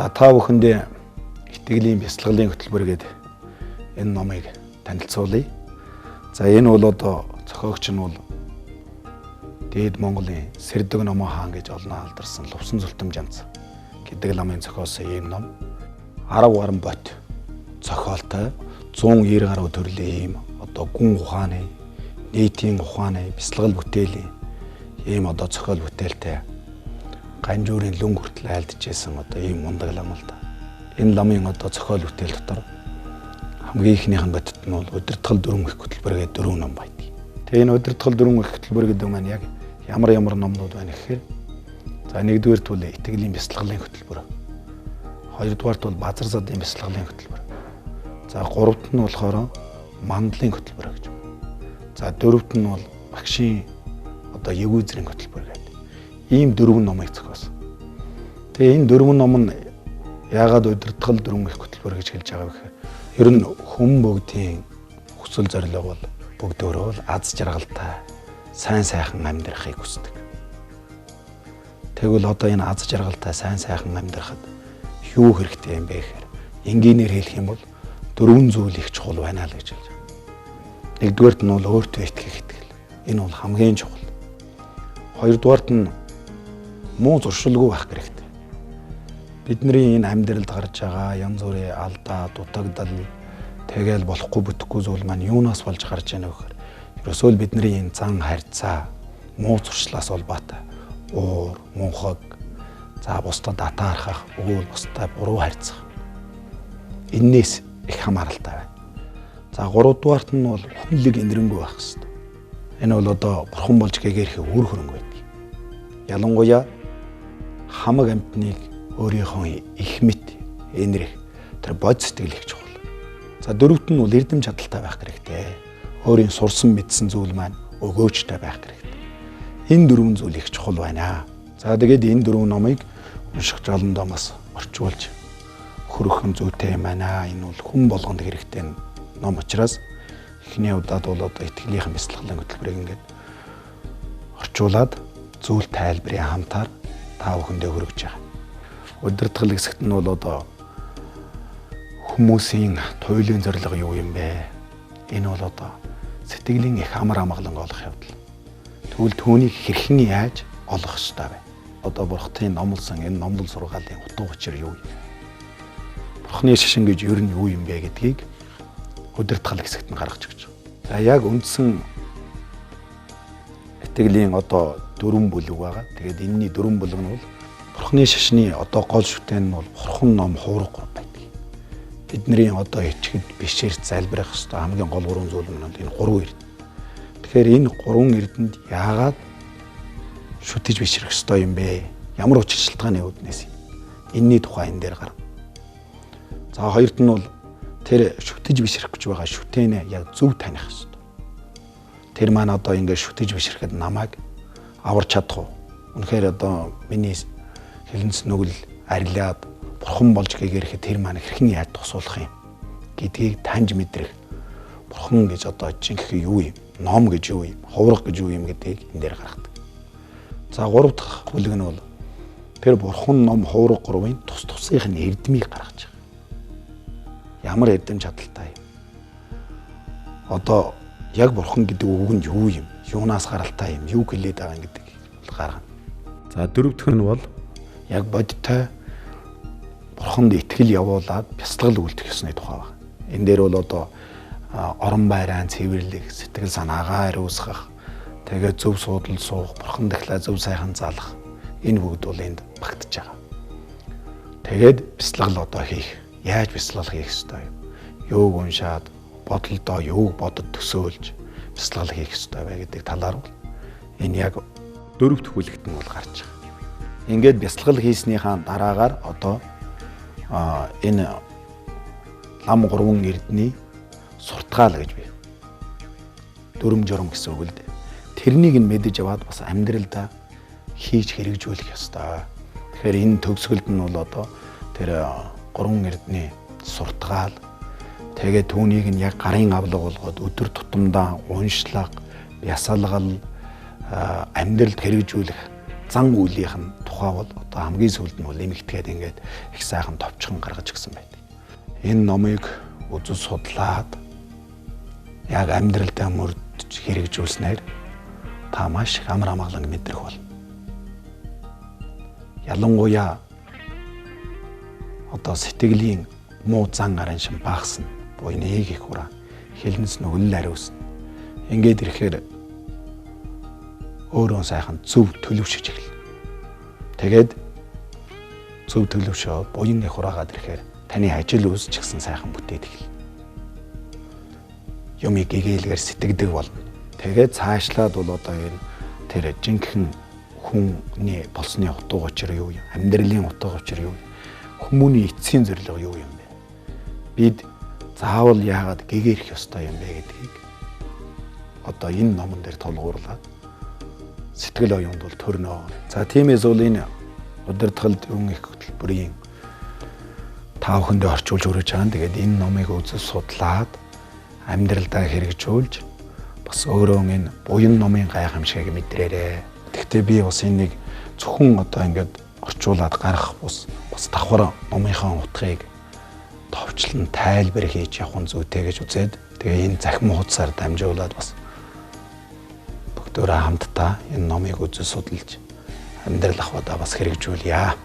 За та бүхэндээ итгэлийн бясалгалын хөтөлбөр гэдэг энэ номыг танилцуулъя. За энэ бол одоо зохиогч нь бол Дээд Монголын Сэрдэг Номоо хаан гэж олноо алдарсан Лувсан Зүлтэм Жанц гэдэг ламын зохиосон ийм ном. 10 гаруй бот зохиолтой 190 гаруй төрлийн ийм одоо гүн ухааны, нийтийн ухааны, бясалгал бүтээлийн ийм одоо зохиол бүтээлтэй ганжуурын лүнг хүртэл айлдчихсэн одоо ийм мундаг лам л да. Энэ ламын одоо зохиол бүтээл дотор хамгийн ихнийхэн бодит нь бол удирдгал дөрвөн их хөтөлбөр гэдэг 4 ном байдаг. Тэгээ энэ удирдгал дөрвөн их хөтөлбөр гэдэг маань яг ямар номнууд байна гэхээр за нэгдүгээрт бол итгэлийн бясалгалын хөтөлбөр. Хоёрдугаарт бол базар задын бясалгалын хөтөлбөр. За гуравт нь болохоор мандлын хөтөлбөр гэж. За дөрөвт нь бол багшийн одоо ягүүзрийн хөтөлбөр гэдэг. Ийм 4 номыг зохиосон. Тэгээ энэ 4 ном нь яагаад удирдгал дөрвөн их хөтөлбөр гэж хэлж байгаа вэ гэхээр ер нь хүн бүгдийн хүсэл зорилго бол бүгд өөрөө аз жаргалтай сайн сайхан амьдрахыг хүсдэг. Тэгвэл одоо энэ аз жаргалтай сайн сайхан амьдрахад юу хэрэгтэй юм бэ гэхээр энгийнээр хэлэх юм бол 4 зүйл их чухал байна л гэж хэлж байгаа. Нэгдүгээрт нь бол өөртөө итгэх итгэл. Энэ бол хамгийн чухал. Хоёрдугаарт нь муу зуршилгүй байх хэрэгтэй. Бидний энэ амьдралд гарч байгаа янз бүрийн алдаа, дутагдал, тэгэл болохгүй бүтэхгүй зүйл маань юунаас болж гарч ийнэ вэ гэхээр ерөөсөө л бидний энэ зан харьцаа, муу зуршлаас улбаатай. Уур, мунхаг, за бусдад атаархах, өгөөл бусдад буруу харьцах. Эннээс их хамааралтай байна. За гуравдугаарт нь бол хүнлэг инэрэнгүй байх хэрэгтэй. Энэ бол одоо бурхан болж гэгэрхээ үр хөрөнгө байдаг. Ялангуяа хамаг амьтныг өөрийнхөө их мэд энэрх тэр бод сэтгэл их чухал. За дөрөвт нь бол эрдэм чадалтай байх хэрэгтэй. Өөрийн сурсан мэдсэн зүйл маань өгөөжтэй байх хэрэгтэй. Энэ 4 зүйл их чухал байна. За тэгээд энэ 4 номыг унших жолондоо бас орчуулж хөрөхөн зүйтэй юм байна. Энэ бол хүн болгонд хэрэгтэй ном учраас эхний удаад бол одоо итгэлийнхэн бясалгалын хөтөлбөрийг ингээд орчуулад зүйл тайлбарын хамтаар та бүхэндээ хүргэж байгаа. Удирдгал хэсэгт нь бол одоо хүмүүсийн туйлын зорилго юу юм бэ? Энэ бол одоо сэтгэлийн их амар амгалан олох явдал. Тэгвэл түүнийг хэрхэн яаж олох ёстой вэ? Одоо бурхтын номлосон энэ номлол сургаалын утга учир юу юм? Бурхны шашин гэж ер нь юу юм бэ гэдгийг удирдгал хэсэгт нь гаргаж өгч байгаа. За яг үндсэн итгэлийн одоо 4 бүлэг байгаа. Тэгээд энэний 4 бүлэг нь бол бурхны шашны одоо гол шүтэн нь бол бурхан ном хуурга байдаг. Бидний одоо ичгэд бишээр залбирах ёстой хамгийн гол 3 зүйл нь энэ 3 эрд. Тэгэхээр энэ 3 эрдэнд яагаад шүтэж бишрэх ёстой юм бэ? Ямар учир шалтгааны үүднээс юм? Энэний тухай энэ дээр гарна. За хоёрт нь бол тэр шүтэж бишрэх гэж байгаа шүтэнэ яг зөв таних ёстой. Тэр маань одоо ингээд шүтэж бишрэхэд намайг аварч чадах уу? Үнэхээр одоо миний хэлэнц нүгэл арилаад бурхан болж гэгэрхэд тэр маань хэрхэн яаж тусуулах юм гэдгийг таньж мэдрэх. Бурхан гэж одоо жинхэнэ юу юм? Ном гэж юу юм? Хувраг гэж юу юм гэдгийг энэ дээр гаргадаг. За 3 дахь бүлэг нь бол тэр бурхан ном хувраг 3-ын тус тусынх нь эрдмийг гаргаж байгаа. Ямар эрдэм чадалтай юм? Одоо яг бурхан гэдэг үг нь юу юм? Юунаас гаралтай юм? Юу хэлээд байгаа юм гэдэг бол гаргана. За 4 дахь нь бол яг бодиттой бурханд итгэл явуулаад бясалгал үлдэх ёсны тухай байна. Энэ дээр бол одоо орон байран цэвэрлэх, сэтгэл санаагаа ариусгах, тэгээд зөв суудал суух, бурхан дахлаа зөв сайхан залах энэ бүгд бол энд багтж байгаа. Тэгээд бясалгал одоо хийх. Яаж бясалгал хийх ёстой юм? Юуг уншаад, бодолдоо юуг бодод төсөөлж бясалгал хийх ёстой вэ гэдэг талаар бол энэ яг 4 дахь бүлэгт нь бол гарч байгаа. Ингээд бясалгал хийснийхаа дараагаар одоо энэ лам 3 эрдний суртгаал гэж бий. Дүрм журм гэсэн үг л дээ. Тэрнийг нь мэдэж аваад бас амьдралдаа хийж хэрэгжүүлэх ёстой. Тэгэхээр энэ төгсгөлд нь бол одоо тэр 3 эрдний суртгаал тэгээд түүнийг нь яг гарын авлага болгоод өдөр тутамдаа уншлага, бясалгал, амьдралд хэрэгжүүлэх зан үйлийнх нь тухай бол одоо хамгийн сүүлд нь бол эмэгтэйгээд ингээд их сайхан товчхон гаргаж өгсөн байдаг. Энэ номыг үзэл судлаад яг амьдралдаа мөрдөж хэрэгжүүлснээр та маш их амар амгалан мэдрэх болно. Ялангуяа одоо сэтгэлийн муу зан гаран шин багасна. Буй нэг их хура хэлнэс нүгэл ариусна. Ингээд ирэхээр өөрөө сайхан зөв төлөвшөж эхэлнэ. Тэгээд зөв төлөвшөө буян их хураагаад ирэхээр таны ажил үйлс ч гэсэн сайхан бүтээд эхэлнэ. Юмыг гэгээлгээр сэтгэдэг болно. Тэгээд цаашлаад бол одоо энэ тэр жинхэнэ хүний болсны утга учир юу юм? Амьдралын утга учир юу юм? Хүмүүний эцсийн зорилго юу юм бэ? Бид заавал яагаад гэгээрх ёстой юм бэ гэдгийг одоо энэ номон дээр тулгуурлаад сэтгэл оюунд бол төрнөө. За тиймээс бол энэ удирдгалд өн их хөтөлбөрийн та бүхэндээ орчуулж өргөж байгаа. Тэгээд энэ номыг үзэж судлаад амьдралдаа хэрэгжүүлж бас өөрөө энэ буян номын гайхамшигыг мэдрээрэй. Гэхдээ би бас энийг зөвхөн одоо ингээд орчуулад гарах бас давхар номынхаа утгыг товчлон тайлбар хийж явах нь зүйтэй гэж үзээд тэгээ энэ захим хуудасаар дамжуулаад бас бүгдөө хамтдаа энэ номыг үзэж судалж амьдрал ахуйдаа бас хэрэгжүүлье.